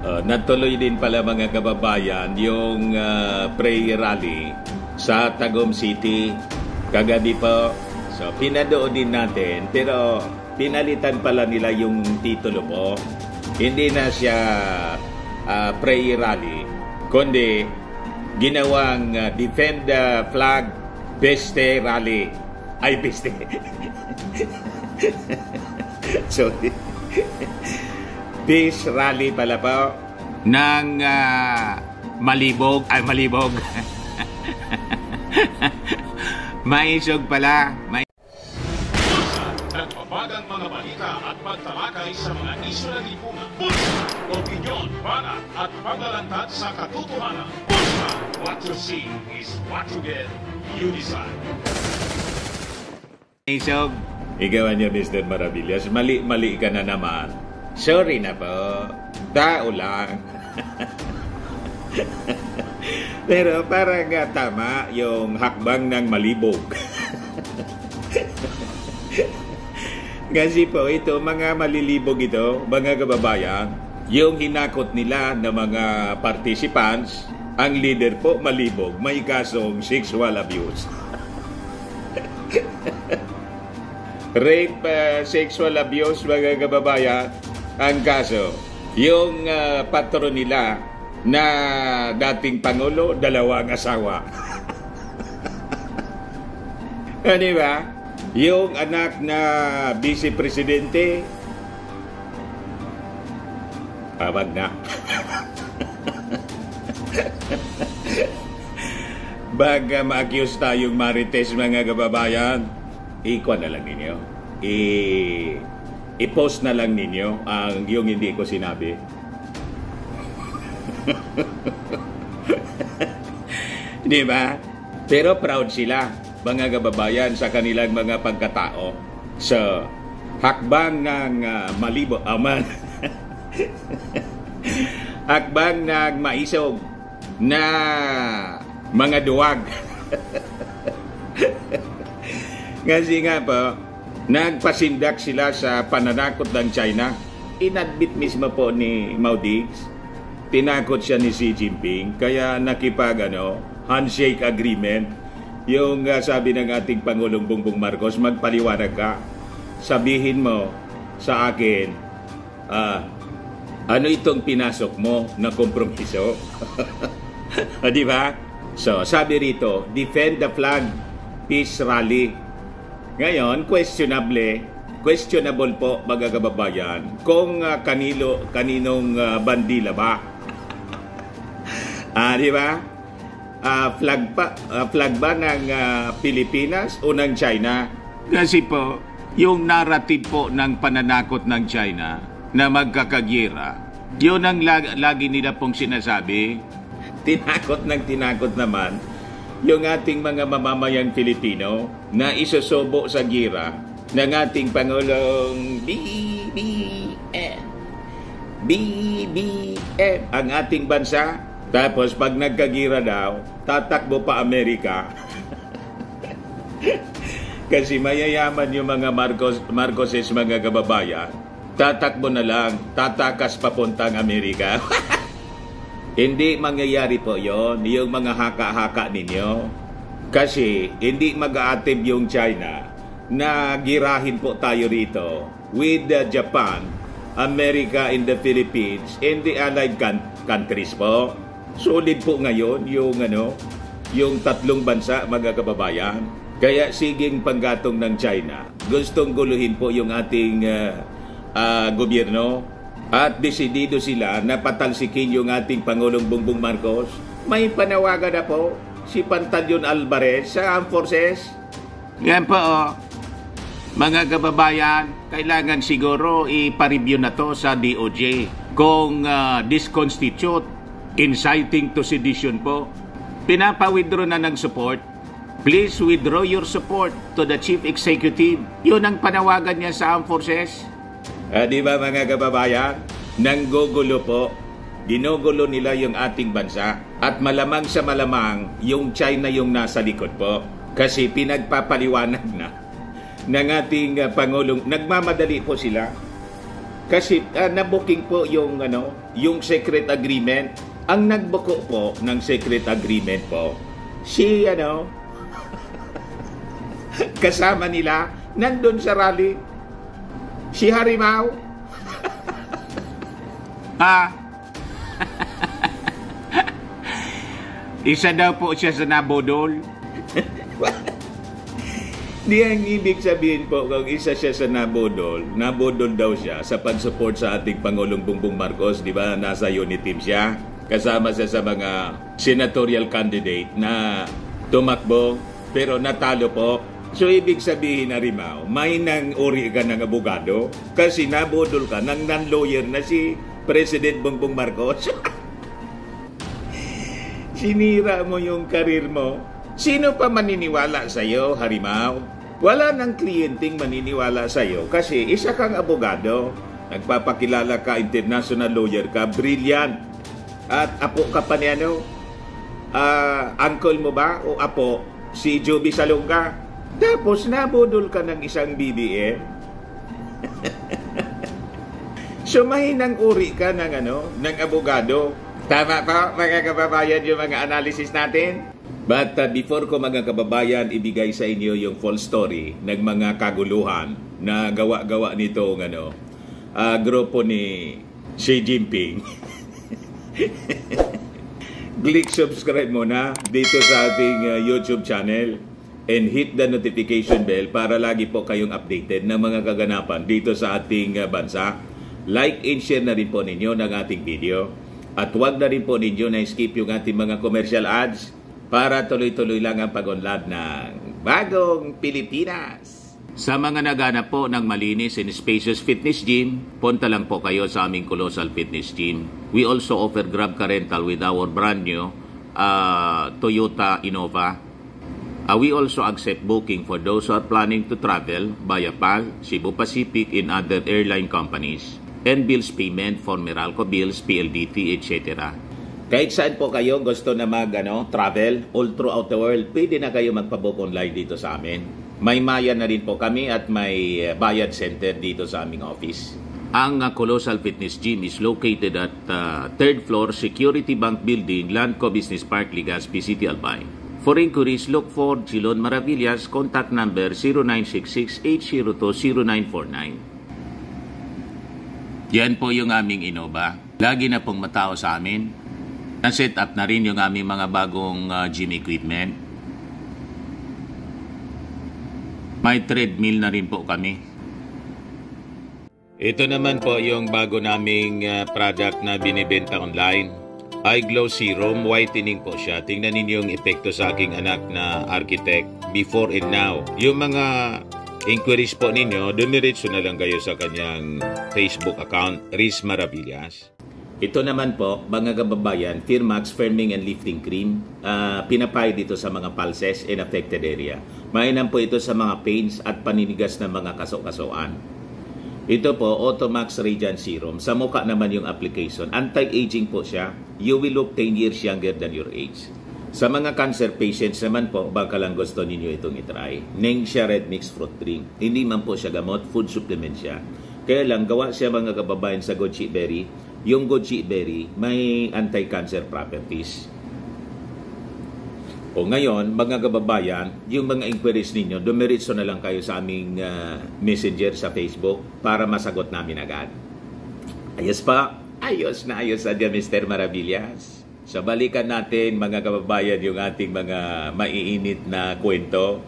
Natuloy din pala mga kababayan yung prayer rally sa Tagum City kagabi po. So pinadood din natin pero pinalitan pala nila yung titulo po. Hindi na siya prayer rally kundi ginawang Defend the Flag Peste Rally. Ay, peste. Sorry. Peace Rally pala po ng Malibog. Ay, Malibog. Maisog pala. Nagpapagang mga balita at pagtalakay sa mga isyu na lipunan. Bulsa, opinyon, banat at paglalantad sa katotohanan. Bulsa, what you see is what you get. You decide. Maisog. Ikaw niyo, Mr. Maravillas. Mali ka na naman. Sorry na po. Tao lang. Pero parang tama yung hakbang ng Malibog. Kasi po ito, mga malilibog ito, mga kababayan, yung hinakot nila ng mga participants, ang leader po, Malibog, may kasong sexual abuse. Rape, sexual abuse, mga kababayan, ang kaso. Yung patron nila na dating Pangulo, 2 asawa. Di ba? Yung anak na Vice Presidente, pawag na. Baga ma-accuse tayong marites, mga kababayan, ikuha na lang ninyo. I-post na lang ninyo ang yung hindi ko sinabi. Di ba? Pero proud sila, mga kababayan, sa kanilang mga pagkatao. So, hakbang ng Malibog, hakbang ng maisog na mga duwag. Kasi nga po, nagpasindak sila sa pananakot ng China. Inadmit mismo po ni Mao Diggs. Tinakot siya ni Xi Jinping. Kaya nakipag handshake agreement. Yung sabi ng ating Pangulong Bongbong Marcos, magpaliwanag ka. Sabihin mo sa akin, ano itong pinasok mo na kompromiso? Di ba? So, sabi rito, Defend the Flag Peace Rally. Ngayon, questionable po, mga kababayan, kung kaninong bandila ba. Di ba? Flag ba ng Pilipinas o ng China? Kasi po, yung narrative po ng pananakot ng China na magkakagyera, yun ang lagi nila pong sinasabi. Tinakot naman yung ating mga mamamayang Pilipino na isusubo sa gira ng ating Pangulong BBM ang ating bansa. Tapos pag nagkagira daw, tatakbo pa Amerika. Kasi mayayaman yung mga Marcoses, mga kababayan. Tatakbo na lang, tatakas papuntang Amerika. Hindi mangyayari po yon, yung mga haka-haka ninyo. Kasi hindi mag-aatim yung China na girahin po tayo rito with Japan, America, and the Philippines, and the allied countries po. Solid po ngayon yung tatlong bansa, mga kababayan. Kaya siging panggatong ng China. Gustong guluhin po yung ating gobyerno. At desidido sila na patalsikin yung ating Pangulong Bongbong Marcos. May panawagan na po si Pantaleon Alvarez sa Armed Forces. Yan po, mga kababayan, kailangan siguro ipa-review na to sa DOJ. Kung disconstitute, inciting to sedition po, pinapa-withdraw na ng support. Please withdraw your support to the Chief Executive. Yun ang panawagan niya sa Armed Forces. Di ba, mga kababayan? Nanggugulo po. Ginugulo nila yung ating bansa. At malamang sa malamang, yung China yung nasa likod po. Kasi pinagpapaliwanag na ng ating Pangulong. Nagmamadali po sila. Kasi nabuking po yung yung secret agreement. Ang nagbuko po ng secret agreement po, si kasama nila nandun sa rally, si Harimau. Isa daw po siya sa nabudol. Di ang ibig sabihin po kung isa siya sa nabudol daw siya sa pag-support sa ating Pangulong Bongbong Marcos, di ba? Nasa unit team siya. Kasama siya sa mga senatorial candidate na tumakbo pero natalo po. So ibig sabihin na Harimau, may nang uri ka ng abogado kasi nabudol ka ng non-lawyer na si President Bongbong Marcos. Sinira mo yung karir mo. Sino pa maniniwala sa'yo, Harimau? Wala nang kliyenteng maniniwala sa'yo kasi isa kang abogado. Nagpapakilala ka, international lawyer ka, brilliant. At apo ka pa ni uncle mo ba o apo? Si Joby Salonga. Tapos nabudol ka ng isang BBM. So mahinang uri ka ng abogado. Tama po mga kababayan yung mga analysis natin. But before ko mga kababayan ibigay sa inyo yung full story ng mga kaguluhan na gawa-gawa nitong grupo ni Xi Jinping. Click subscribe muna dito sa ating YouTube channel and hit the notification bell para lagi po kayong updated ng mga kaganapan dito sa ating bansa. Like and share na rin po ninyo ng ating video. At huwag na rin po ninyo na skip yung ating mga commercial ads para tuloy-tuloy lang ang pag-unlad ng bagong Pilipinas. Sa mga naghanap po ng malinis and spacious fitness gym, punta lang po kayo sa aming Colossal Fitness Gym. We also offer Grab Car Rental with our brand new Toyota Innova. We also accept booking for those who are planning to travel via PAL, Cebu Pacific, and other airline companies. And bills payment for Meralco bills, PLDT, etc. Kahit saan po kayo gusto na travel all throughout the world, pwede na kayo magpabook online dito sa amin. May maya na rin po kami at may bayad center dito sa aming office. Ang Colossal Fitness Gym is located at 3rd floor Security Bank Building, Landco Business Park, Legazpi City, Albay. For inquiries, look for Jilon Maravillas, contact number 0966-802-0949. Yan po yung aming Innova. Lagi na pong matao sa amin. Na-set up na rin yung aming mga bagong gym equipment. May treadmill na rin po kami. Ito naman po yung bago naming product na binibenta online. iGlow Serum, whitening po siya. Tingnan ninyo yung epekto sa aking anak na architect before and now. Yung mga inquiries po ninyo, dumiretso na lang kayo sa kanyang Facebook account, Riz Maravillas. Ito naman po, mga kababayan, Firmax Firming and Lifting Cream. Pinapay dito sa mga pulses in affected area. Mainam po ito sa mga pains at paninigas ng mga kaso-kasoan. Ito po, Automax Radiant Serum. Sa mukha naman yung application. Anti-aging po siya. You will look 10 years younger than your age. Sa mga cancer patients naman po, baka lang gusto ninyo itong itry. Nengxia Red Mix Fruit Drink. Hindi man po siya gamot, food supplement siya. Kaya lang, gawa siya mga kababayan sa goji berry. Yung goji berry, may anti-cancer properties. O ngayon, mga kababayan, yung mga inquiries ninyo, dumiretso na lang kayo sa aming messenger sa Facebook para masagot namin agad. Ayos pa. Ayos na ayos adya, Mr. Maravillas. So balikan natin mga kababayan yung ating mga maiinit na kwento.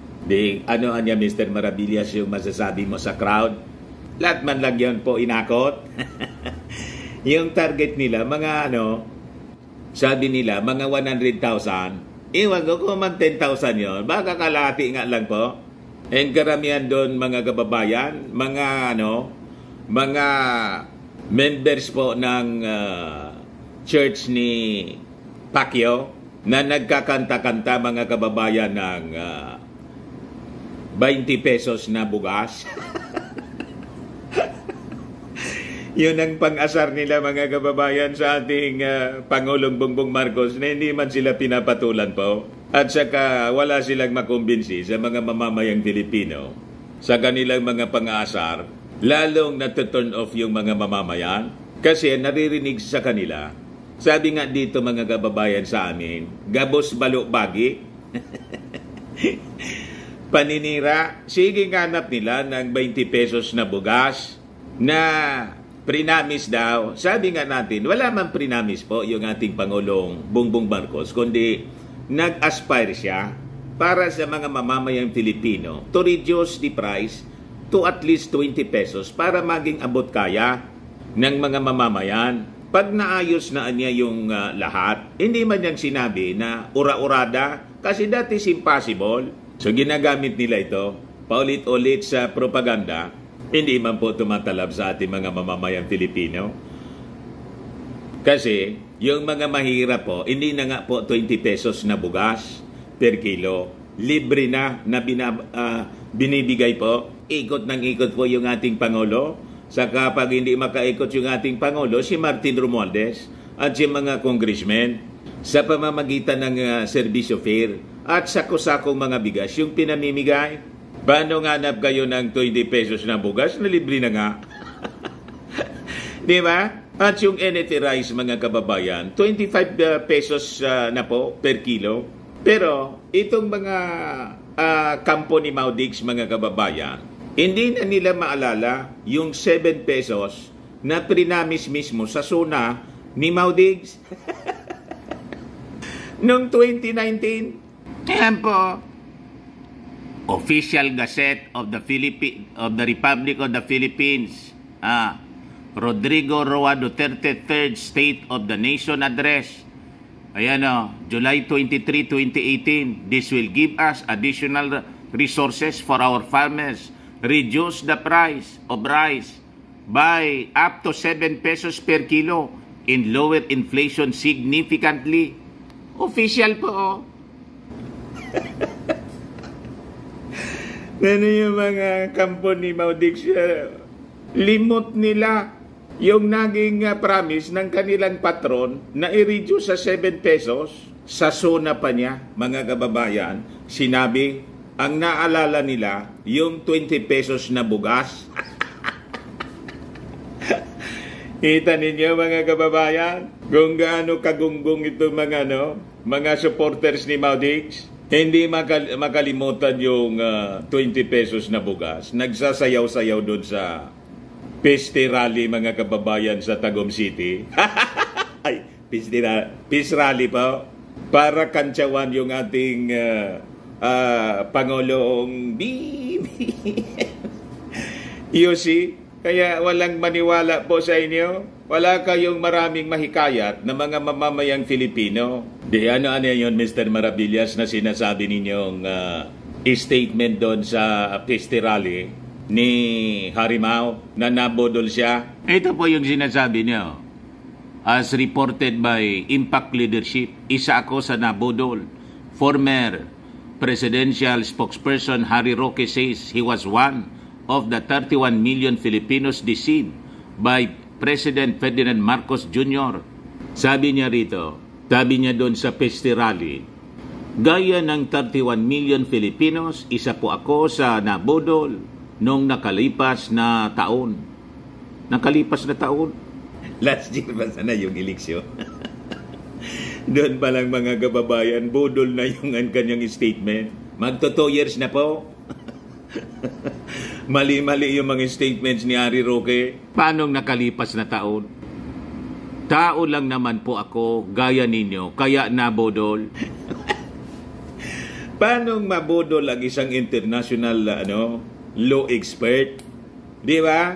Ano niya Mr. Maravillas yung masasabi mo sa crowd? Lahat man lang yun po inakot. Yung target nila, mga sabi nila, mga 100,000. Iwan ko kung man 10,000 yun. Baka kalahati nga lang po. And karamihan doon mga kababayan, mga mga members po ng church ni Pacquiao na nagkakanta-kanta mga kababayan ng 20 pesos na bugas. Yun ang pang-asar nila mga kababayan sa ating Pangulong Bongbong Marcos na hindi man sila pinapatulan po. At saka wala silang makumbinsi sa mga mamamayang Pilipino sa kanilang mga pang-asar lalong natu-turn off yung mga mamamayan kasi naririnig sa kanila. Sabi nga dito mga kababayan sa amin, gabos balok-bagi. Paninira, sige ganap nila ng 20 pesos na bugas na prinamis daw. Sabi nga natin, wala man prinamis po yung ating Pangulong Bongbong Marcos, kundi nag-aspire siya para sa mga mamamayang Pilipino to reduce the price to at least 20 pesos para maging abot kaya ng mga mamamayan. Pag naayos na niya yung lahat, hindi man niyang sinabi na ura-urada kasi that is impossible. So ginagamit nila ito paulit-ulit sa propaganda, hindi man po tumatalab sa ating mga mamamayang Pilipino. Kasi yung mga mahirap po, hindi na nga po 20 pesos na bugas per kilo. Libre na binibigay po. Ikot ng ikot po yung ating Pangulo. Saka pag hindi makaikot yung ating Pangulo, si Martin Romualdez at si mga congressmen sa pamamagitan ng servisyo fair at sako-sakong mga bigas yung pinamimigay. Paano nga hanap kayo ng 20 pesos na bugas na libre na nga? Di ba? At yung NFA rice mga kababayan, 25 pesos na po per kilo. Pero itong mga kampo ni Maudigs mga kababayan, hindi na nila maalala yung 7 pesos na prinamis mismo sa zona ni Maudigs noong 2019. Ayan po. Official Gazette of the Republic of the Philippines. Rodrigo Roa Duterte Third State of the Nation Address. Ayan o, July 23, 2018. This will give us additional resources for our farmers. Reduce the price of rice by up to 7 pesos per kilo and lower inflation significantly. Official po. Ano yung mga kampo ni Maudigs, limot nila yung naging promise ng kanilang patron na i-reduce sa 7 pesos. Sa zona pa niya, mga kababayan, sinabi, ang naalala nila, yung 20 pesos na bugas. Kita ninyo mga kababayan, kung gaano kagunggong ito mga supporters ni Maudigs. Hindi makalimutan yung 20 pesos na bugas. Nagsasayaw-sayaw doon sa Peste Rally mga kababayan sa Tagum City. Ay, Peace Rally po. Para kantsawan yung ating Pangulong Bibi. You see? Kaya walang maniwala po sa inyo. Wala kayong maraming mahikayat na mga mamamayang Filipino. Di ano yun, Mr. Maravillas, na sinasabi ninyong statement doon sa Peste Rally ni Harimau na nabodol siya? Ito po yung sinasabi niyo. As reported by Impact Leadership, isa ako sa nabodol. Former presidential spokesperson Harry Roque says he was one of the 31 million Filipinos deceived by President Ferdinand Marcos Jr. Sabi niya rito, sabi niya doon sa Peste Rally, gaya ng 31 million Filipinos, isa po ako sa nabodol noong nakalipas na taon. Nakalipas na taon? Last year ba sana yung eleksyon? Doon pa lang mga kababayan, budol na yung kanyang statement. Magto 2 years na po. Mali-mali yung mga statements ni Harry Roque. Paano nakalipas na taon? Tao lang naman po ako, gaya ninyo, kaya nabodol. Paano mabodol ang isang international law expert? Di ba?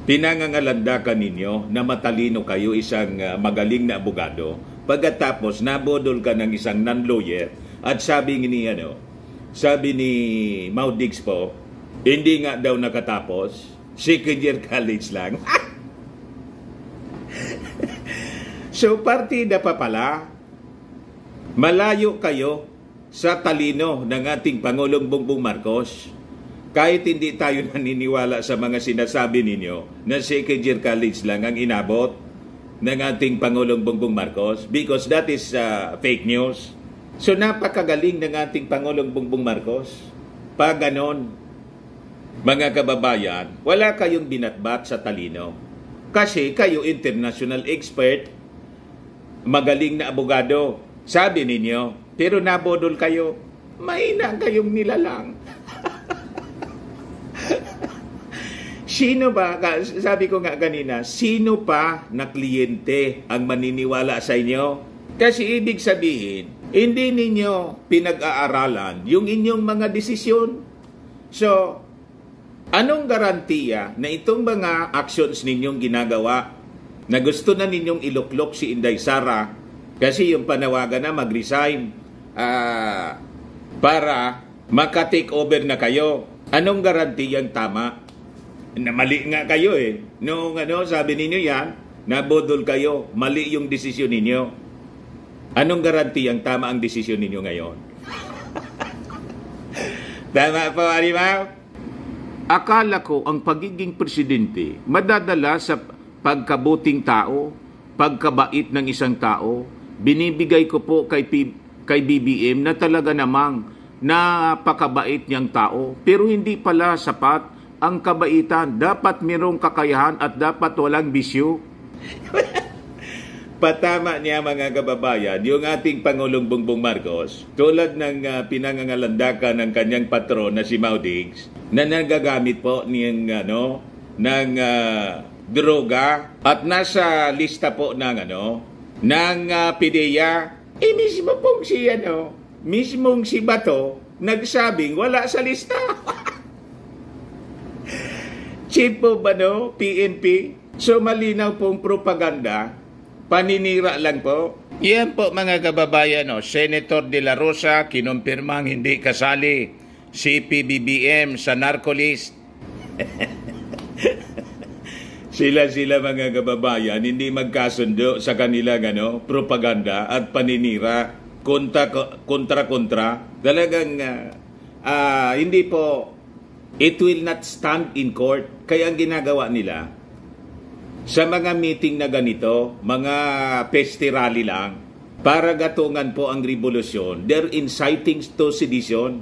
Pinangangalandakan ninyo na matalino kayo, isang magaling na abogado. Pagkatapos nabodol ka ng isang non-lawyer at sabi ni Maudigs po, hindi nga daw nakatapos, second year college lang. So partida pa pala, malayo kayo sa talino ng ating Pangulong Bongbong Marcos. Kahit hindi tayo naniniwala sa mga sinasabi ninyo na second year college lang ang inabot ng ating Pangulong Bongbong Marcos, because that is fake news. So napakagaling ng ating Pangulong Bongbong Marcos. Pag ganon, mga kababayan, wala kayong binatbat sa talino. Kasi kayo international expert, magaling na abogado, sabi ninyo, pero nabodol kayo, mahina kayong nilalang. Sino ba, sabi ko nga kanina, sino pa na kliyente ang maniniwala sa inyo? Kasi ibig sabihin, hindi ninyo pinag-aaralan yung inyong mga desisyon. So, anong garantiya na itong mga actions ninyong ginagawa na gusto na ninyong iluklok si Inday Sara kasi yung panawagan na mag-resign para maka-take over na kayo? Anong garantiyang tama? Na mali nga kayo eh. Noong sabi ninyo yan, nabodol kayo, mali yung desisyon ninyo. Anong garantiyang tama ang desisyon ninyo ngayon? Tama po, Arimaw? Akala ko ang pagiging presidente madadala sa pagkabuting tao, pagkabait ng isang tao. Binibigay ko po kay BBM na talaga namang napakabait niyang tao. Pero hindi pala sapat ang kabaitan. Dapat mayroong kakayahan at dapat walang bisyo. Patama niya mga kababayan, yung ating Pangulong Bongbong Marcos, tulad ng pinangangalandakan ng kanyang patron na si Maudigs, na nagagamit po ng droga at nasa lista po ng PDEA. Mismo pong mismong si Bato nagsabing wala sa lista. Chief po ba PNP? So malinaw pong propaganda. Paninira lang po. Yan po mga kababayan, Senator De La Rosa kinumpirmang hindi kasali si PBBM sa narcolist. Sila mga kababayan hindi magkasundo sa kanilang propaganda at paninira kontra. Talagang hindi po, it will not stand in court. Kaya ang ginagawa nila sa mga meeting na ganito, mga peste rally lang, para gatungan po ang revolusyon, they're inciting to sedition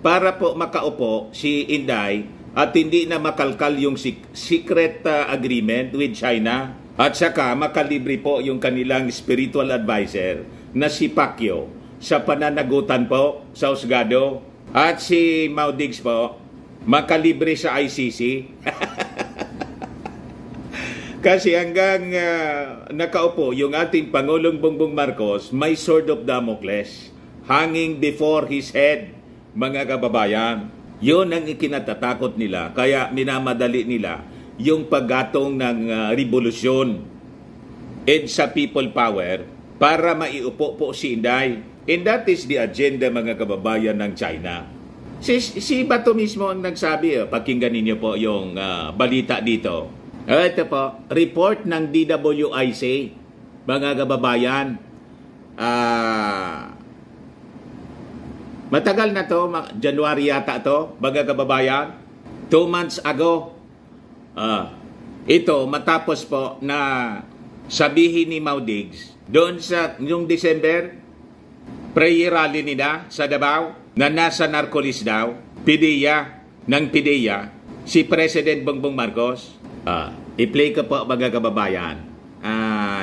para po makaupo si Inday at hindi na makalkal yung secret agreement with China at saka makalibre po yung kanilang spiritual advisor na si Pacquiao sa pananagutan po sa husgado at si Maudigs po makalibre sa ICC. Kasi hanggang nakaupo yung ating Pangulong Bongbong Marcos, may sword of Damocles hanging before his head, mga kababayan. Yun ang ikinatatakot nila. Kaya minamadali nila yung paggatong ng revolusyon and sa people power para maiupo po si Inday. And that is the agenda, mga kababayan, ng China. Si Bato mismo ang nagsabi, pakinggan ninyo po yung balita dito. Ito po, report ng DWIC, mga kababayan. Matagal na to, January yata to, mga kababayan. 2 months ago. Ito, matapos po na sabihin ni Maudigs, doon sa yung December, prayer rally nila sa Davao, na nasa narcolis daw, PDEA, si President Bongbong Marcos. I-play ko po mga kababayan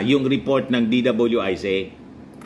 yung report ng DWIC.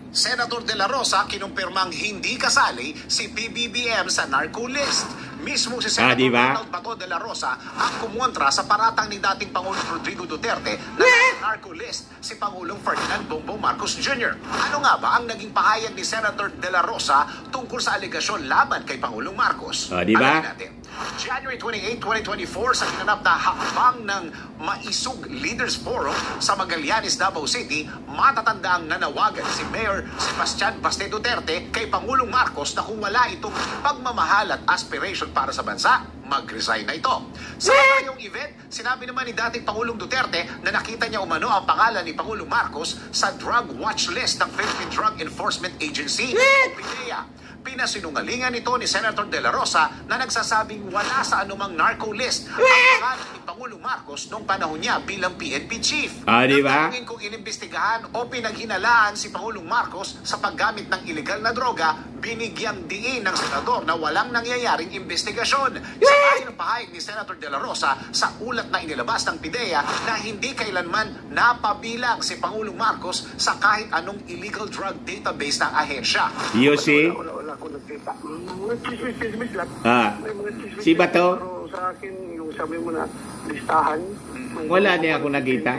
Senator De La Rosa kinumpirmang hindi kasali si PBBM sa narco list. Mismo si Senator Ronald Bato de la Rosa ang kumontra sa paratang ni dating Pangulong Rodrigo Duterte na narco list si Pangulong Ferdinand Bongbong Marcos Jr. Ano nga ba ang naging pahayag ni Senator De La Rosa tungkol sa alegasyon laban kay Pangulong Marcos? Alamin natin. January 28, 2024 sa ginanap na hakbang ng Maisug Leaders Forum sa Magallanes, Davao City, matatanda ang nanawagan si Mayor Sebastian Baste Duterte kay Pangulong Marcos na kung wala itong pagmamahal at aspiration para sa bansa, mag-resign na ito. Sa ngayong event, sinabi naman ni dating Pangulong Duterte na nakita niya umano ang pangalan ni Pangulong Marcos sa drug watch list ng Philippine Drug Enforcement Agency o PDEA. Pinasinungalingan ito ni Senator De La Rosa na nagsasabing wala sa anumang narco list ang pangalan ni Pangulong Marcos noong panahon niya bilang PNP chief. Diba? Nang kung inimbestigahan o pinaghinalaan si Pangulong Marcos sa paggamit ng ilegal na droga, binigyan diin ng senador na walang nangyayaring investigasyon. Sa ayon ng pahayag ni Senator De La Rosa sa ulat na inilabas ng PIDEA na hindi kailanman napabilang si Pangulong Marcos sa kahit anong illegal drug database ng ahensya. You see? Wala ko nagkita. Mga chismis lang. May mga chismis Si Bato? Pero sa akin, yung sabi mo na listahan. Wala niya ako nakita.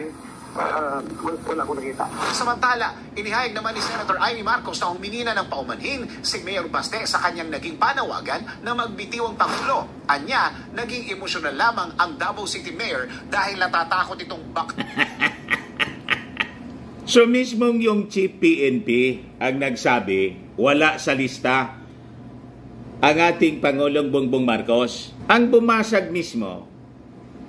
Wala ko nakita. Samantala, inihayag naman ni Senator Amy Marcos na humingi na ng paumanhin si Mayor Baste sa kanyang naging panawagan na magbitiw ang Pangulo. Anya, naging emosyonal lamang ang Davao City Mayor dahil natatakot itong So mismong yung Chief PNP ang nagsabi, wala sa lista ang ating Pangulong Bongbong Marcos. Ang bumasag mismo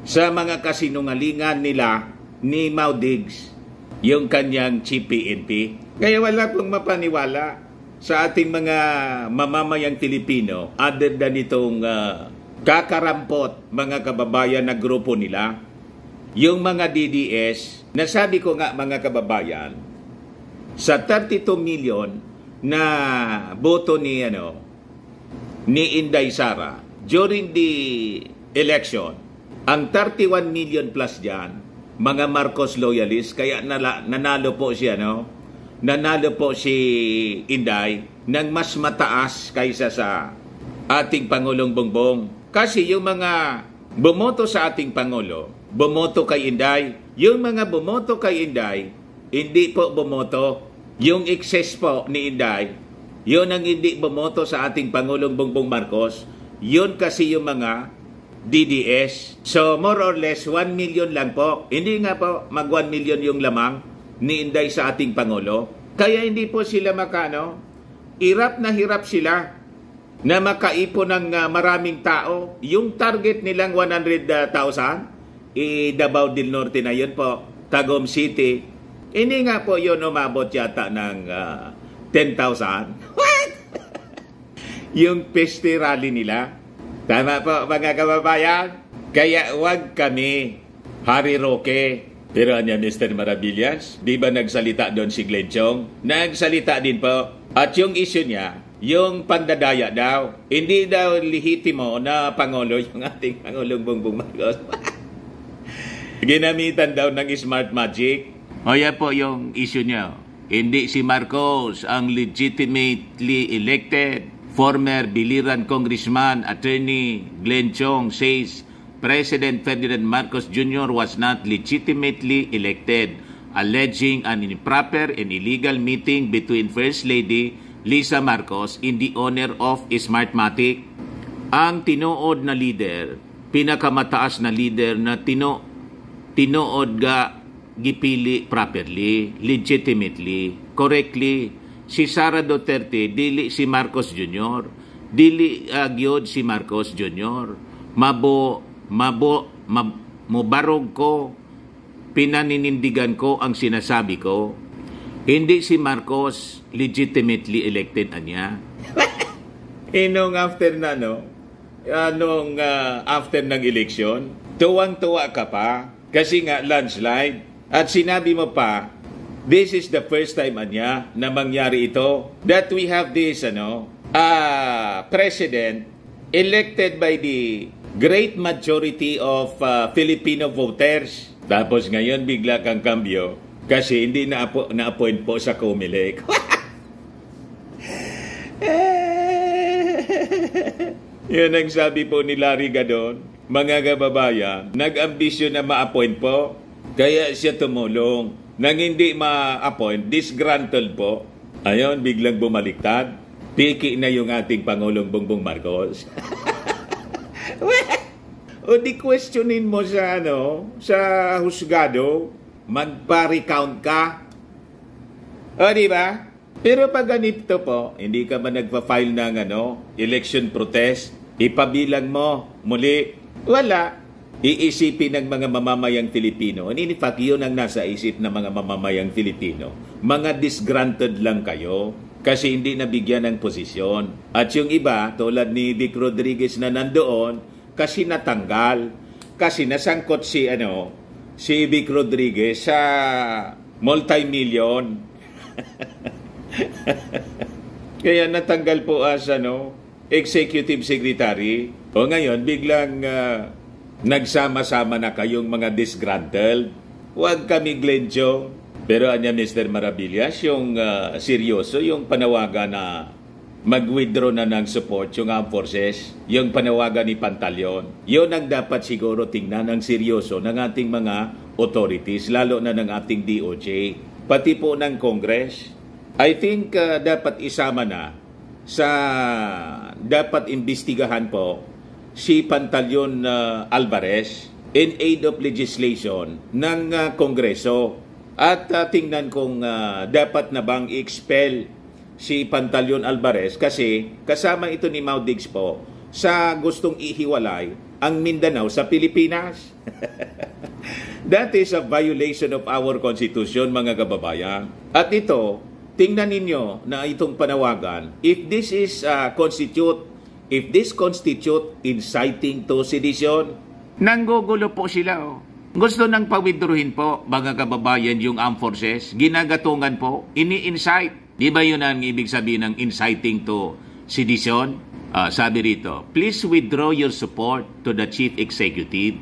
sa mga kasinungalingan nila ni Mau Diggs, yung kanyang Chief PNP. Kaya wala pong mapaniwala sa ating mga mamamayang Pilipino other than itong kakarampot mga kababayan na grupo nila. Yung mga DDS, nasabi ko nga mga kababayan, sa 32 million na boto ni Inday Sara during the election, ang 31 million plus diyan mga Marcos loyalists, kaya nanalo po siya, nanalo po si Inday ng mas mataas kaysa sa ating Pangulong Bongbong. Kasi yung mga bumoto sa ating Pangulo, bumoto kay Inday. Yung mga bumoto kay Inday, hindi po bumoto. Yung excess po ni Inday, yun ang hindi bumoto sa ating Pangulong Bongbong Marcos. Yun kasi yung mga DDS. So more or less 1 million lang po. Hindi nga po mag 1 million yung lamang ni Inday sa ating Pangulo. Kaya hindi po sila hirap na hirap sila na makaipon ng maraming tao. Yung target nilang 100,000, Davao del Norte na yun po, Tagum City. Hindi nga po yun umabot yata ng 10,000. What? Yung peste rally nila. Tama po mga kababayan. Kaya wag kami Harry Roque. Pero anya Mr. Maravillas, di ba nagsalita doon si Glenn Chong? Nagsalita din po. At yung issue niya, yung pandadaya daw. Hindi daw lehitimo na Pangulo yung ating Pangulong Bongbong Marcos. Ginamitan daw ng smart magic. O yan po yung issue niya. Hindi si Marcos ang legitimately elected. Former Biliran Congressman Attorney Glenn Chong says President Ferdinand Marcos Jr. was not legitimately elected, alleging an improper and illegal meeting between First Lady Lisa Marcos in the honor of Smartmatic. Ang tinuod na leader, pinakamataas na leader na tinuod ga gipili properly, legitimately, correctly, si Sara Duterte, dili si Marcos Jr. Dili gyud si Marcos Jr. Mubarog ko, pinaninindigan ko ang sinasabi ko. Hindi si Marcos legitimately elected anya. Inong after na, after ng eleksyon, tuwang-tuwa ka pa kasi nga landslide. At sinabi mo pa, this is the first time anya na mangyari ito that we have this president elected by the great majority of Filipino voters. Tapos ngayon bigla kang kambyo kasi hindi na-appoint po sa COMELEC. Yun ang sabi po ni Larry Gadon, mga kababayan, nag-ambisyon na ma-appoint po, kaya siya tumulong. Nang hindi ma-appoint, disgruntled po. Ayun, biglang bumaliktad. Piki na yung ating Pangulong Bongbong Marcos. O di questionin mo sa sa husgado, magpa-recount ka. O di ba? Pero pag ganito po, hindi ka ba nagpa-file ng election protest? Ipabilang mo muli. Wala. Iisipin ng mga mamamayang Filipino. And in fact, yun ang nasa isip ng mga mamamayang Filipino. Mga disgruntled lang kayo. kasi hindi nabigyan ng posisyon. At yung iba, tulad ni Vic Rodriguez na nandoon, kasi natanggal. Kasi nasangkot si Vic Rodriguez sa multi-million. Kaya natanggal po as executive secretary. O ngayon, biglang nagsama-sama na kayong mga disgruntled. Huwag kami Glenjo. Pero anya Mr. Maravillas, yung seryoso, yung panawagan na mag-withdraw na ng support yung armed forces, yung panawagan ni Pantaleon, yun ang dapat siguro tingnan ng seryoso ng ating mga authorities, lalo na ng ating DOJ, pati po ng Congress. I think dapat isama na sa dapat imbestigahan po si Pantaleon Alvarez in aid of legislation ng Kongreso. At tingnan kung dapat na bang i-expel si Pantaleon Alvarez kasi kasama ito ni Mau Diggs po sa gustong ihiwalay ang Mindanao sa Pilipinas. That is a violation of our Constitution, mga kababayan. At ito, tingnan ninyo na itong panawagan, if this constitute inciting to sedition, nanggugulo po sila. Gusto nang pawithdrawin po, mga kababayan, yung armed forces. Ginagatungan po, ini-incite. Di ba yun ang ibig sabihin ng inciting to sedition? Sabi rito, please withdraw your support to the Chief Executive,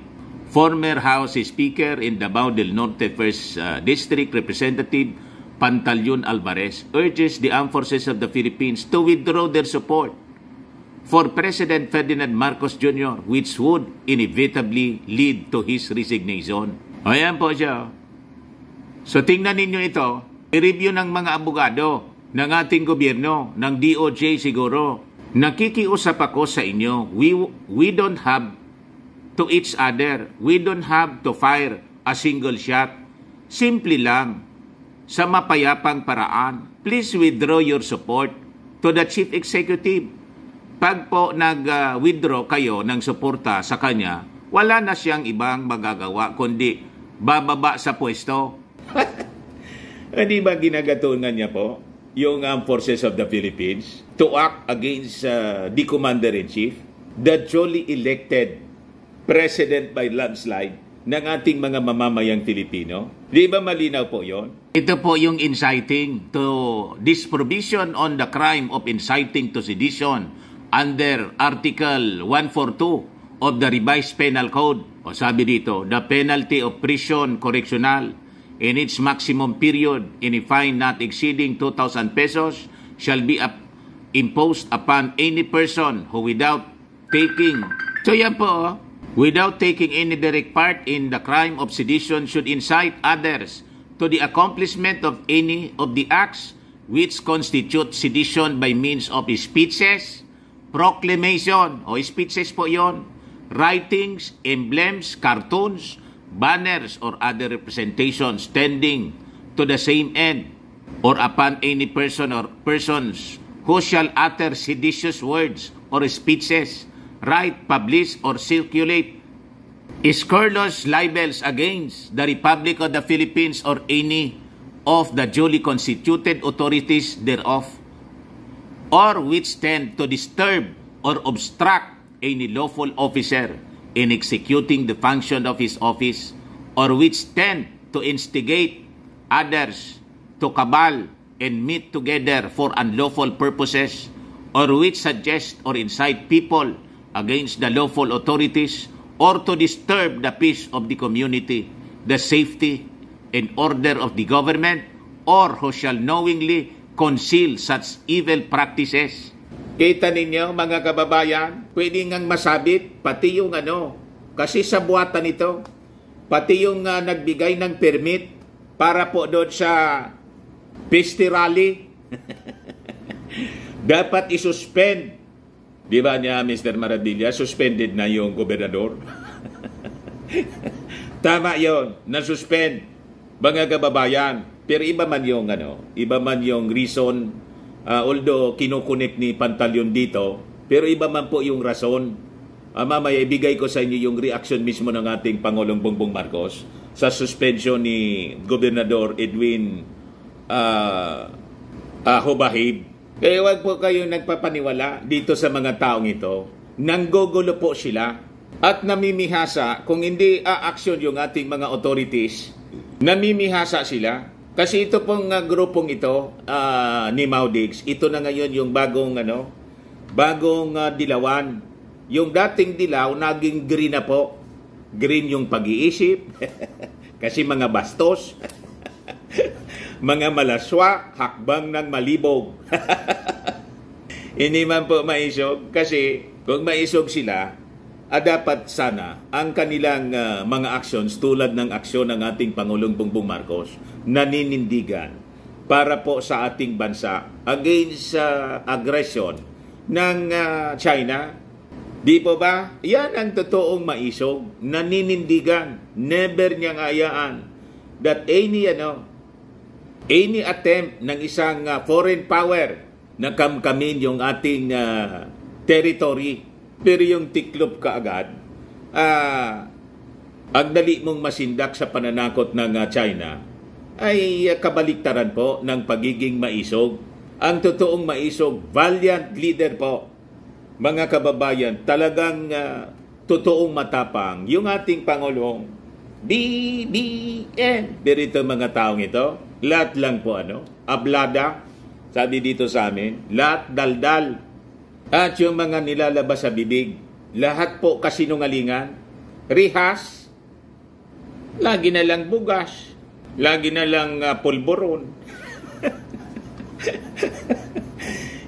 former House Speaker in Davao del Norte 1st District Representative Pantaleon Alvarez urges the armed forces of the Philippines to withdraw their support for President Ferdinand Marcos Jr., which would inevitably lead to his resignation. Ayan po siya. So tingnan ninyo ito, i-review ng mga abogado ng ating gobyerno, ng DOJ siguro. Nakikiusap ako sa inyo, we don't have to each other, we don't have to fire a single shot. Simple lang, sa mapayapang paraan, please withdraw your support to the Chief Executive. Pag po nag-withdraw kayo ng suporta sa kanya, wala na siyang ibang magagawa kundi bababa sa pwesto. Hindi ba ginagatungan niya po yung Armed Forces of the Philippines to act against the Commander-in-Chief, the duly elected President by landslide ng ating mga mamamayang Pilipino? Di ba malinaw po yon? Ito po yung inciting to this provision on the crime of inciting to sedition under Article 142 of the Revised Penal Code. O sabi dito, the penalty of prison correctional in its maximum period in a fine not exceeding 2,000 pesos shall be imposed upon any person who without taking any direct part in the crime of sedition should incite others to the accomplishment of any of the acts which constitute sedition by means of speeches, proclamation, o speeches po yon, writings, emblems, cartoons, banners, or other representations tending to the same end, or upon any person or persons who shall utter seditious words or speeches, write, publish, or circulate scurrilous libels against the Republic of the Philippines or any of the duly constituted authorities thereof, or which tend to disturb or obstruct any lawful officer in executing the function of his office, or which tend to instigate others to cabal and meet together for unlawful purposes, or which suggest or incite people against the lawful authorities, or to disturb the peace of the community, the safety and order of the government, or who shall knowingly conceal such evil practices. Kita ninyo mga kababayan, pwede ngang masabit pati yung kasi sa buwatan ito, pati yung nagbigay ng permit para po doon sa Piste Rally. Dapat isuspend. Di ba niya, Mr. Maravilla, suspended na yung gobernador? Tama yon, na-suspend, mga kababayan. Pero iba man yung reason, although kinukunik ni Pantaleon dito, pero iba man po yung rason. Mamaya ibigay ko sa inyo yung reaction mismo ng ating Pangulong Bongbong Marcos sa suspension ni Gobernador Edwin Hobahib Kaya wag po kayong nagpapaniwala dito sa mga taong ito. Nanggugulo po sila at namimihasa. Kung hindi aaksyon yung ating mga authorities, namimihasa sila. Kasi ito pong grupong ito ni Maudigs, ito na ngayon yung bagong dilawan. Yung dating dilaw, naging green na po. Green yung pag-iisip. Kasi mga bastos. Mga malaswa, hakbang ng malibog. Hindi man po maisog. Kasi kung maisog sila, dapat sana ang kanilang mga actions tulad ng aksyon ng ating Pangulong Bongbong Marcos naninindigan para po sa ating bansa against aggression ng China. Di po ba? Yan ang totoong maisog. Naninindigan. Never niyang hayaan that any attempt ng isang foreign power na kamkamin yung ating territory. Pero yung tiklop kaagad, ang dali mong masindak sa pananakot ng China ay kabaliktaran po ng pagiging maisog. Ang totoong maisog, valiant leader po. Mga kababayan, talagang totoong matapang yung ating Pangulong BBM. Pero ito mga taong ito, lahat lang po ablada, sabi dito sa amin, lahat daldal. At yung mga nilalabas sa bibig, lahat po kasinungalingan, rihas, lagi na lang bugas, lagi na lang pulburon.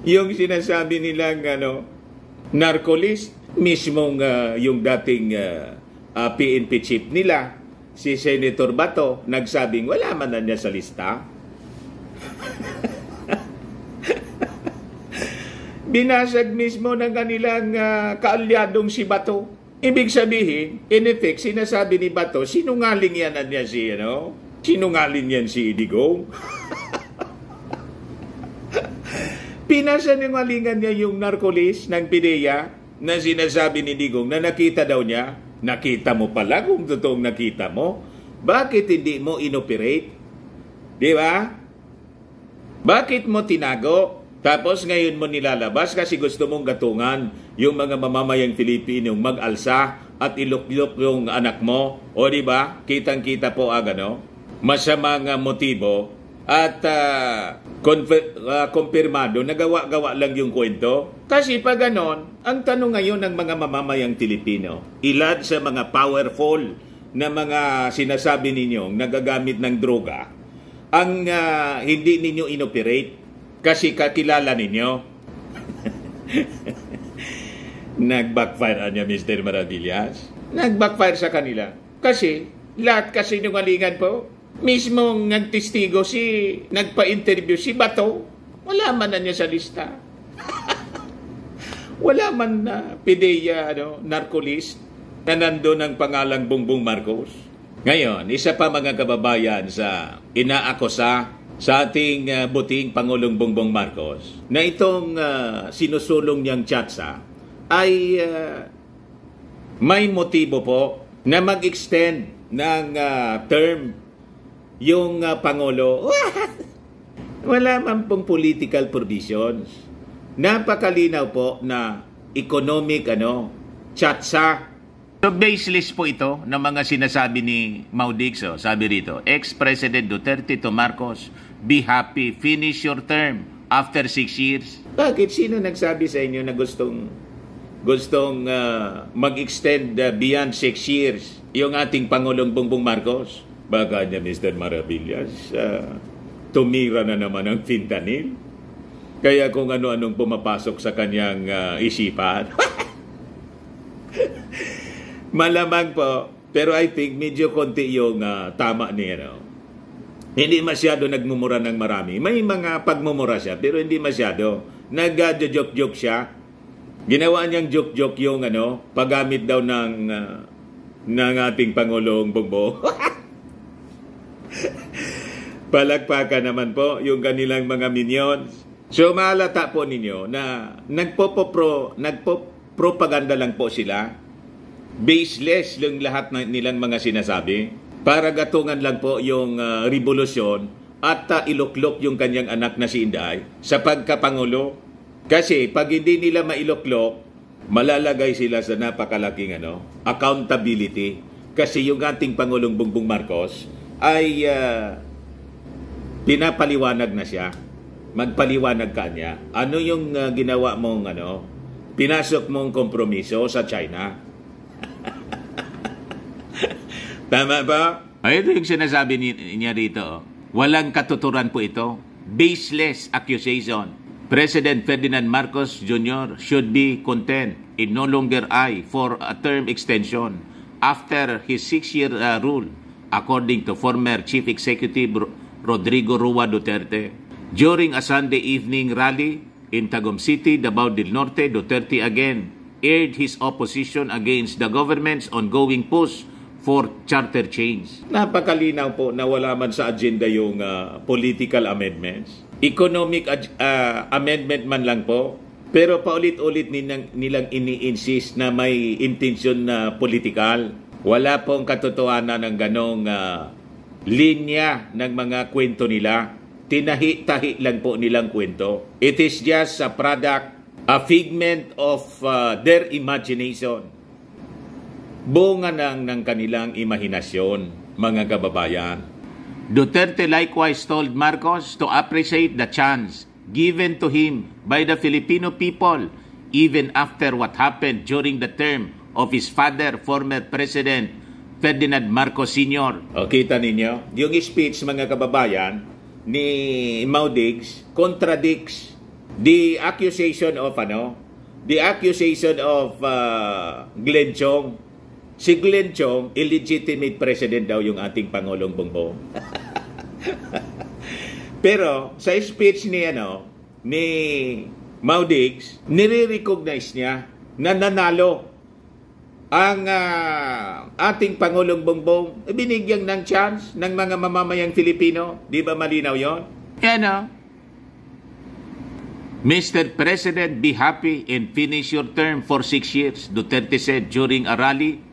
Yung sinasabi nilang narcolist, mismong yung dating PNP chief nila, si Senator Bato, nagsabing wala man na niya sa lista. Binasag mismo ng kanilang kaalyadong si Bato. Ibig sabihin, in effect, sinasabi ni Bato, sinungaling yan niya si, sinungaling yan si Idigong. Pinasinungalingan niya yung narcolis ng PIDEA na sinasabi ni Digong na nakita daw niya. Nakita mo pala kung totoong nakita mo. Bakit hindi mo inoperate? Di ba? Bakit mo tinago? Tapos ngayon mo nilalabas kasi gusto mong gatungan yung mga mamamayang Pilipinong mag-alsa at iluklok yung anak mo. O di ba? Kitang-kita po masamang motibo at kumpirmado, nagawa-gawa lang yung kwento. Kasi pag ganon, ang tanong ngayon ng mga mamamayang Pilipino, ilan sa mga powerful na mga sinasabi ninyong nagagamit ng droga ang hindi ninyo inoperate kasi kakilala ninyo. Nag-backfire niya, Mr. Maravillas. Nag-backfire sa kanila. Kasi lahat kasi nungalingan po. Mismong nagtestigo nagpa-interview si Bato, wala man na niya sa lista. Wala man na PIDEA, narcolist, na nandun ang pangalang Bongbong Marcos. Ngayon, isa pa mga kababayan sa inaakusa sa ating buting Pangulong Bongbong Marcos, na itong sinusulong niyang tiyatsa ay may motibo po na mag-extend ng term yung Pangulo. Wala man pong political provisions. Napakalinaw po na economic tiyatsa. So baseless po ito ng mga sinasabi ni Maudigs. Sabi rito, ex-President Duterte to Marcos, be happy, finish your term after 6 years. Bakit? Sino nagsabi sa inyo na gustong mag-extend beyond 6 years yung ating Pangulong Bongbong Marcos? Baka niya, Mr. Maravillas, tumira na naman ang fentanyl. Kaya kung ano-anong pumapasok sa kanyang isipan. Malamang po, pero I think medyo konti yung tama niya. Hindi masyado nagmumura ng marami. May mga pagmumura siya, pero hindi masyado. Nag-joke-joke siya. Ginawa niyang joke-joke yung paggamit daw ng ating Pangulong Bongbong. Palagpakan naman po yung kanilang mga minions. So mahalata po ninyo na nagpo-propaganda lang po sila. Baseless yung lahat nilang mga sinasabi para gatungan lang po yung revolusyon at iluklok yung kanyang anak na si Inday sa pagkapangulo. Kasi pag hindi nila mailuklok, malalagay sila sa napakalaking accountability. Kasi yung ating Pangulong Bongbong Marcos ay pinapaliwanag na siya. Magpaliwanag ka niya. Ano yung ginawa mong pinasok mong kompromiso sa China? Tama ba? Ay, ito yung sinasabi niya rito. Walang katuturan po ito. Baseless accusation. President Ferdinand Marcos Jr. should be content in no longer for a term extension after his 6-year rule, according to former Chief Executive Rodrigo Roa Duterte. During a Sunday evening rally in Tagum City, Davao del Norte, Duterte again aired his opposition against the government's ongoing push for charter change. Napakalinaw po na wala man sa agenda yung political amendments. Economic amendment man lang po. Pero paulit-ulit nilang ini-insist na may intensyon na political. Wala pong katotohanan ng ganong linya ng mga kwento nila. Tinahi-tahi lang po nilang kwento. It is just a product, a figment of their imagination. Bunga ng kanilang imahinasyon, mga kababayan. Duterte likewise told Marcos to appreciate the chance given to him by the Filipino people even after what happened during the term of his father, former President Ferdinand Marcos Sr. O, kita ninyo, yung speech, mga kababayan, ni Mau Diggs contradicts the accusation of Glenn Chong. Si Glenn Chong, illegitimate president daw yung ating Pangulong Bongbong. Pero sa speech ni Mau Diggs, nire-recognize niya na nanalo ang ating Pangulong Bongbong. Binigyan ng chance ng mga mamamayang Filipino. Di ba malinaw yon? Mr. President, be happy and finish your term for 6 years, Duterte said during a rally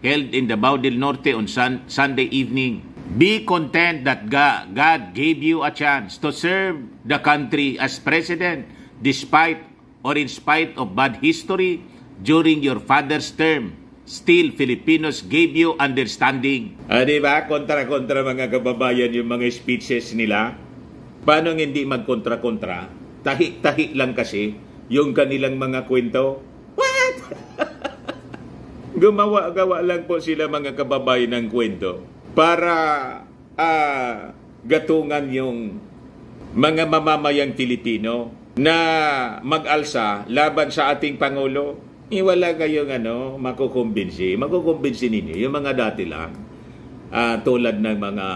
held in Davao del Norte on Sunday evening. Be content that God gave you a chance to serve the country as president despite or in spite of bad history during your father's term. Still, Filipinos gave you understanding. Diba? Kontra-kontra, mga kababayan, yung mga speeches nila. Paano hindi magkontra-kontra? Tahi-tahi lang kasi yung kanilang mga kwento. What? Gumawa-gawa lang po sila, mga kababayan, ng kwento para gatungan yung mga mamamayang Pilipino na mag-alsa laban sa ating Pangulo. Wala kayong makukumbinsi. Makukumbinsi ninyo yung mga dati lang, tulad ng mga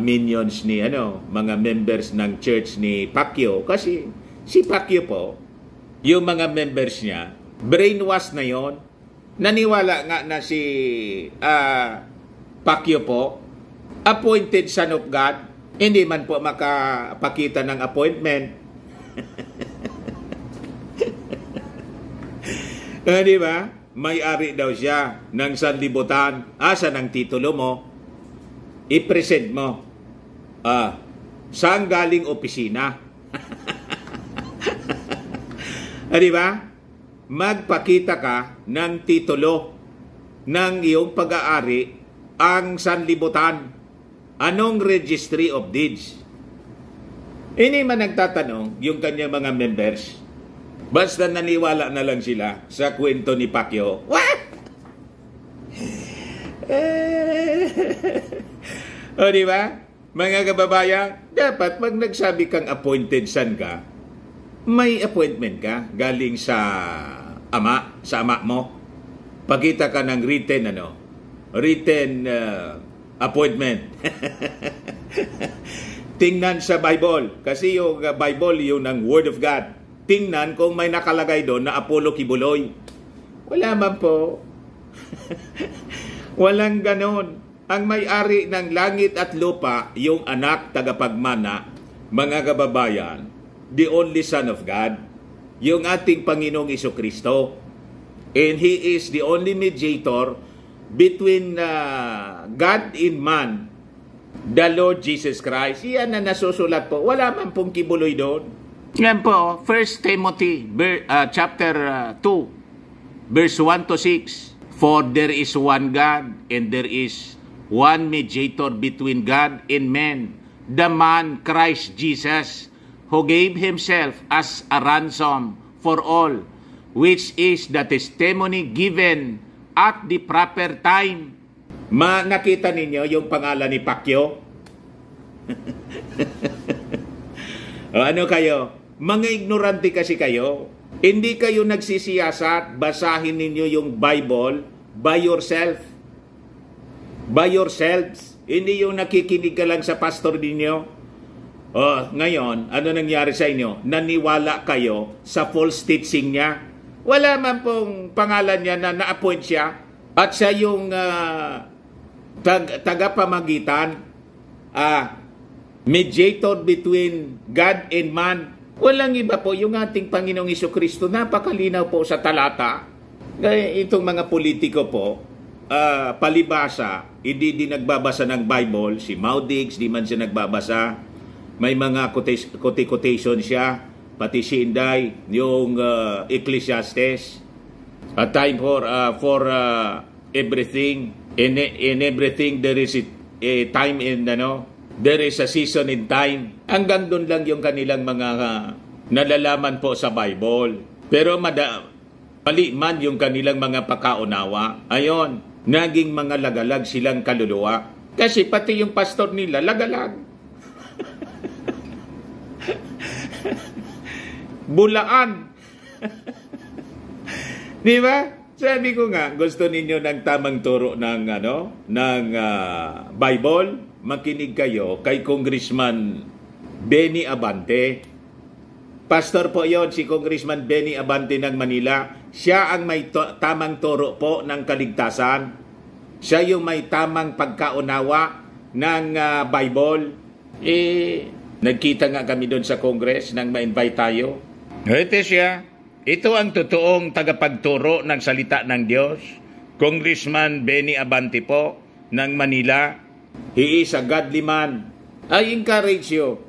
minions ni mga members ng church ni Pacquiao. Kasi si Pacquiao po, yung mga members niya, brainwash na yon. Naniwala nga na si Pacquiao po, appointed son of God, hindi man po makapakita ng appointment. Di ba? May-ari daw siya ng sanlibutan. Asa ng titulo mo? I-present mo. Saan galing opisina? Di ba? Magpakita ka ng titulo ng iyong pag-aari ang sanlibutan. Anong registry of deeds? Hindi man nagtatanong yung kanyang mga members. Basta naniwala na lang sila sa kwento ni Pacquiao. What? O, di ba? Mga kababayan, dapat pag nagsabi kang appointed son ka, may appointment ka galing sa ama mo. Pakita ka ng written appointment. Tingnan sa Bible. Kasi yung Bible, yung ng Word of God. Tingnan kung may nakalagay doon na Apollo Kibuloy. Wala man po. Walang ganon. Ang may-ari ng langit at lupa, yung anak tagapagmana, mga kababayan, the only Son of God, yung ating Panginoong Jesucristo. And He is the only mediator between God and man The Lord Jesus Christ. Yan na nasusulat po. Wala man pong kibuloy doon. Yan po, 1 Timothy chapter 2, verse 1 to 6. For there is one God, and there is one mediator between God and men, the man Christ Jesus, who gave himself as a ransom for all, which is the testimony given at the proper time. Nakita ninyo yung pangalan ni Pacquiao? Ano kayo? Mga ignorante kasi kayo. Hindi kayo nagsisiyasat, basahin ninyo yung Bible by yourself. By yourselves. Hindi yung nakikinig ka lang sa pastor ninyo. Ngayon, ano nangyari sa inyo? Naniwala kayo sa false teaching niya. Wala man pong pangalan niya na na-appoint siya. At siya yung tagapamagitan, mediator between God and man. Walang iba po, yung ating Panginoong Jesucristo, napakalinaw po sa talata. Itong mga politiko po, palibasa, hindi din nagbabasa ng Bible. Si Maudix, di man siya nagbabasa. May mga quotation siya, pati si Inday, yung Ecclesiastes. A time for everything. In everything there is a time in there is a season in time. Hanggang doon lang yung kanilang mga nalalaman po sa Bible. Pero mali man yung kanilang mga pakaunawa. Ayon, naging mga lagalag silang kaluluwa. Kasi pati yung pastor nila lagalag. Bulaan. Di ba? Sabi ko nga, gusto ninyo ng tamang turo ng Bible? Makinig kayo kay Congressman Benny Abante. Pastor po yon, si Congressman Benny Abante ng Manila. Siya ang may tamang turo po ng kaligtasan. Siya yung may tamang pagkaunawa ng Bible. Nagkita nga kami doon sa Congress nang ma-invite tayo. Ito siya. Ito ang totoong tagapagturo ng salita ng Diyos. Congressman Benny Abante po ng Manila. He is a godly man. I encourage you,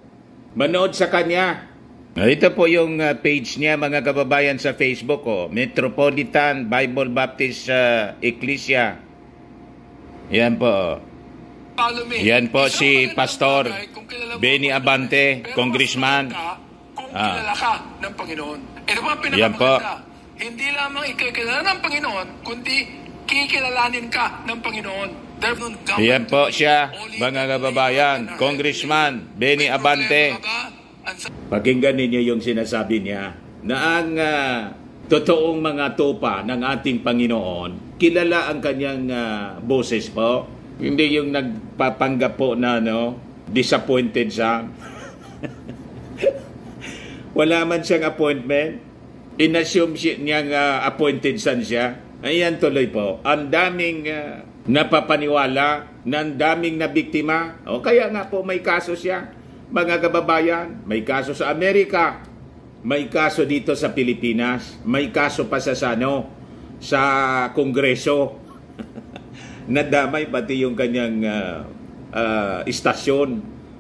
manood sa kanya. Ito po yung page niya, mga kababayan, sa Facebook. Metropolitan Bible Baptist Ecclesia. Yan po. Yan po si Pastor Benny Abante, Congressman. Kung kilala ka ng Panginoon. Ito po ang pinakamaganda. Hindi lamang ikikilala ng Panginoon, kundi kikilalanin ka ng Panginoon. Yan po siya, mga kababayan, Congressman Benny Abante. Pakinggan ninyo yung sinasabi niya na ang totoong mga tupa ng ating Panginoon, kilala ang kanyang boses po. Hindi yung nagpapanggap po na disappointed siya. Wala man siyang appointment. Inassume niyang appointed son siya. Ayan tuloy po. Ang daming napapaniwala, ng daming nabiktima. Kaya nga po may kaso siya. Mga kababayan, may kaso sa Amerika. May kaso dito sa Pilipinas. May kaso pa sa Kongreso. Nadamay pati yung kanyang istasyon.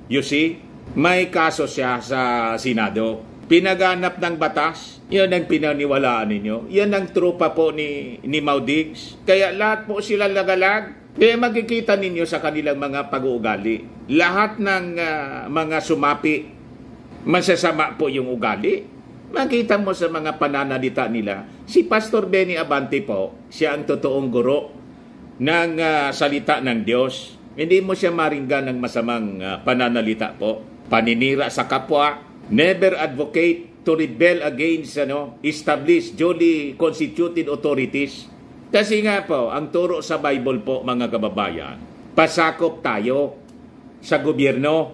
You see? May kaso siya sa Senado. Pinaganap ng batas, yan ang pinaniwalaan ninyo. Yan ang trupa po ni Maudix. Kaya lahat po sila lagalag. Kaya makikita ninyo sa kanilang mga pag-uugali. Lahat ng mga sumapi, masasama po yung ugali. Makita mo sa mga pananalita nila. Si Pastor Benny Abante po, siya ang totoong guro ng salita ng Diyos. Hindi mo siya maringgan ng masamang pananalita po. Paninira sa kapwa. Never advocate to rebel against established, duly constituted authorities. Kasi nga po, ang turo sa Bible po, mga kababayan, pasakop tayo sa gobyerno.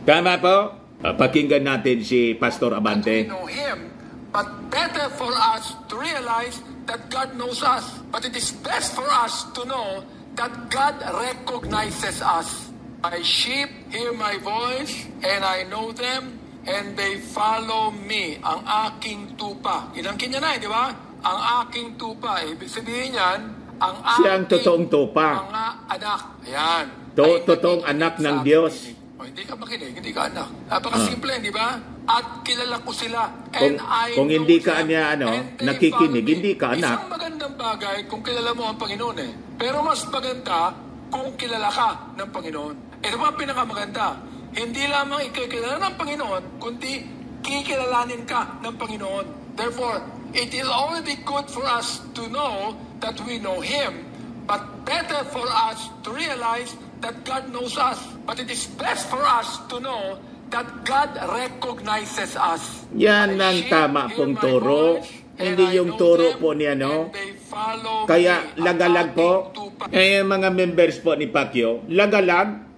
Tama po? Pakinggan natin si Pastor Abante. We know Him, but better for us to realize that God knows us. But it is best for us to know that God recognizes us. My sheep hear my voice, and I know them, and they follow me. Ang aking tupa. Inangkin niya na, di ba? Ang aking tupa. Ibig sabihin yan, ang siya ang totoong tupa. Mga anak. Ayan. Totoong anak ng Diyos. Hindi ka makinig, hindi ka anak. Napakasimple, di ba? At kilala ko sila. Kung hindi ka niya nakikinig, hindi ka anak. Isang magandang bagay kung kilala mo ang Panginoon eh. Pero mas maganda kung kilala ka ng Panginoon. Ito pa ang pinakamaganda. Hindi lamang ikikilala ng Panginoon, kundi kikilalanin ka ng Panginoon. Therefore, it is already good for us to know that we know Him, but better for us to realize that God knows us. But it is best for us to know that God recognizes us. Yan ang tama pong turo. Hindi yung turo po niya, no? Kaya lagalag po. Yung mga members po ni Pacquiao, lagalag.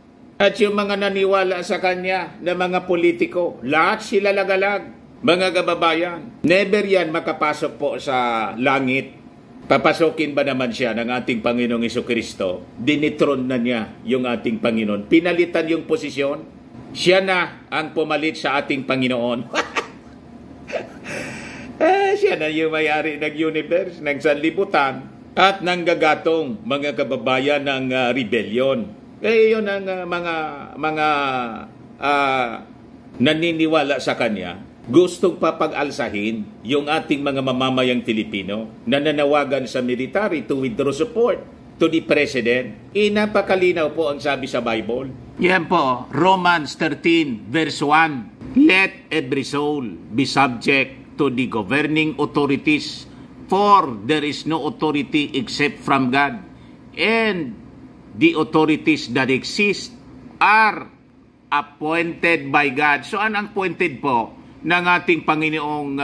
At yung mga naniwala sa kanya na mga politiko, lahat sila lagalag. Mga kababayan, never yan makapasok po sa langit. Papasokin ba naman siya ng ating Panginoong Jesucristo? Dinitron na niya yung ating Panginoon. Pinalitan yung posisyon. Siya na ang pumalit sa ating Panginoon. Siya na yung may-ari ng universe, ng sanlibutan, at ng gagatong mga kababayan ng rebellion. Yun ang mga naniniwala sa kanya. Gustong papag-alsahin yung ating mga mamamayang Pilipino na nanawagan sa military to withdraw support to the President. Napakalinaw po ang sabi sa Bible. Yan po, Romans 13 verse 1. Let every soul be subject to the governing authorities, for there is no authority except from God, and the authorities that exist are appointed by God. So, ang appointed po ng ating Panginoong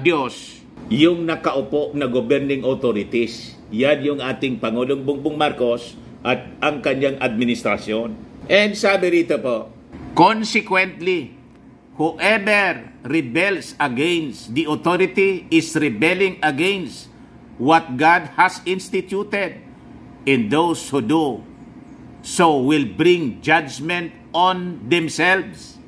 Diyos? Yung nakaupo na governing authorities. Yan yung ating Pangulong Bongbong Marcos at ang kanyang administrasyon. And sabi rito po, consequently, whoever rebels against the authority is rebelling against what God has instituted, and those who do so will bring judgment on themselves.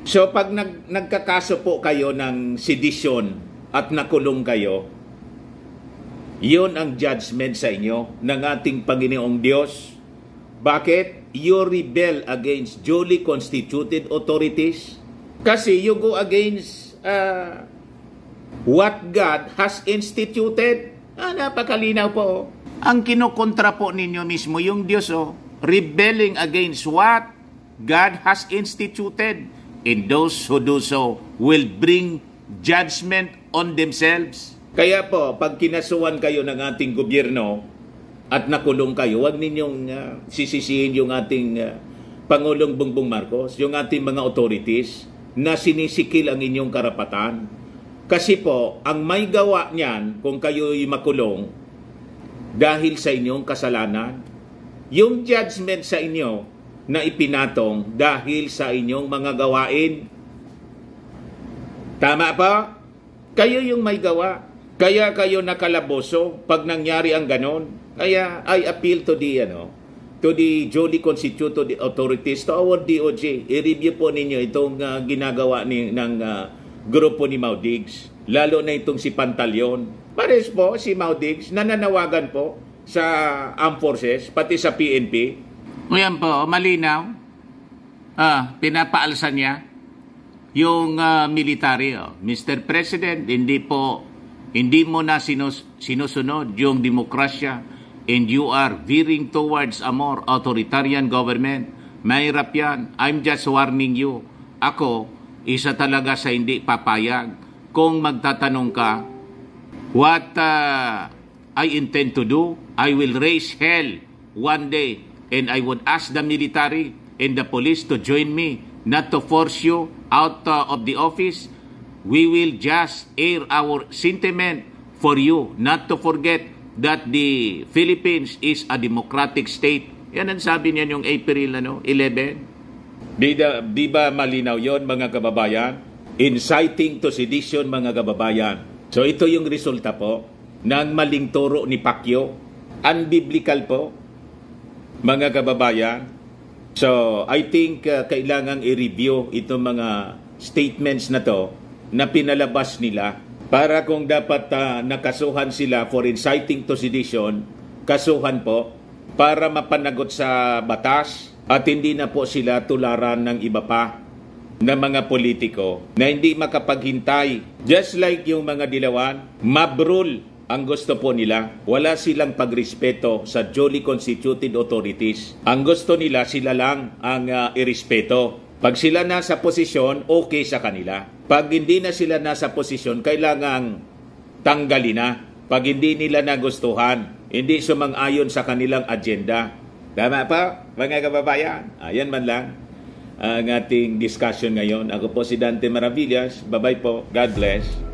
So pag nagkakaso po kayo ng sedisyon at nakulong kayo, yun ang judgment sa inyo ng ating Panginoong Diyos. Bakit? You rebel against duly constituted authorities. Kasi you go against what God has instituted. Napakalinaw po. Ang kinukontra po ninyo mismo yung Diyos, rebelling against what God has instituted. And those who do so will bring judgment on themselves. Kaya po, pag kinasuhan kayo ng ating gobyerno at nakulong kayo, huwag ninyong sisisihin yung ating Pangulong Bongbong Marcos, yung ating mga authorities na sinisikil ang inyong karapatan. Kasi po, ang may gawa niyan kung kayo'y makulong dahil sa inyong kasalanan, yung judgment sa inyo na ipinatong dahil sa inyong mga gawain. Tama pa? Kayo yung may gawa. Kaya kayo nakalaboso pag nangyari ang ganon. Kaya I appeal to the duly constituted authorities, to our DOJ. I-review po ninyo itong ginagawa ng grupo ni Mau Diggs. Lalo na itong si Pantaleon. Pares po si Mau Diggs nananawagan po sa Armed Forces, pati sa PNP. Ngayon po, malinaw, pinapaalsa niya yung military. Mr. President, hindi mo na sinusunod yung demokrasya, and you are veering towards a more authoritarian government. Mahirap yan. I'm just warning you. Ako, isa talaga sa hindi papayag. Kung magtatanong ka, what I intend to do, I will raise hell one day. And I would ask the military and the police to join me, not to force you out of the office. We will just air our sentiment for you, not to forget that the Philippines is a democratic state. Yan ang sabi niya yung April 11. Di ba malinaw yon, mga kababayan? Inciting to sedition, mga kababayan. So ito yung resulta po ng maling turo ni Pacquiao. Unbiblical po, mga kababayan. So, I think kailangang i-review itong mga statements na to na pinalabas nila para kung dapat nakasuhan sila for inciting to sedition, kasuhan po para mapanagot sa batas at hindi na po sila tularan ng iba pa na mga politiko na hindi makapaghintay. Just like yung mga dilawan, mabrul ang gusto po nila. Wala silang pagrespeto sa duly constituted authorities. Ang gusto nila, sila lang ang irespeto. Pag sila nasa posisyon, okay sa kanila. Pag hindi na sila nasa posisyon, kailangang tanggalin na. Pag hindi nila nagustuhan, hindi sumang-ayon sa kanilang agenda. Tama pa, mga kababayan? Ayan man lang ang ating discussion ngayon. Ako po si Dante Maravillas. Bye-bye po. God bless.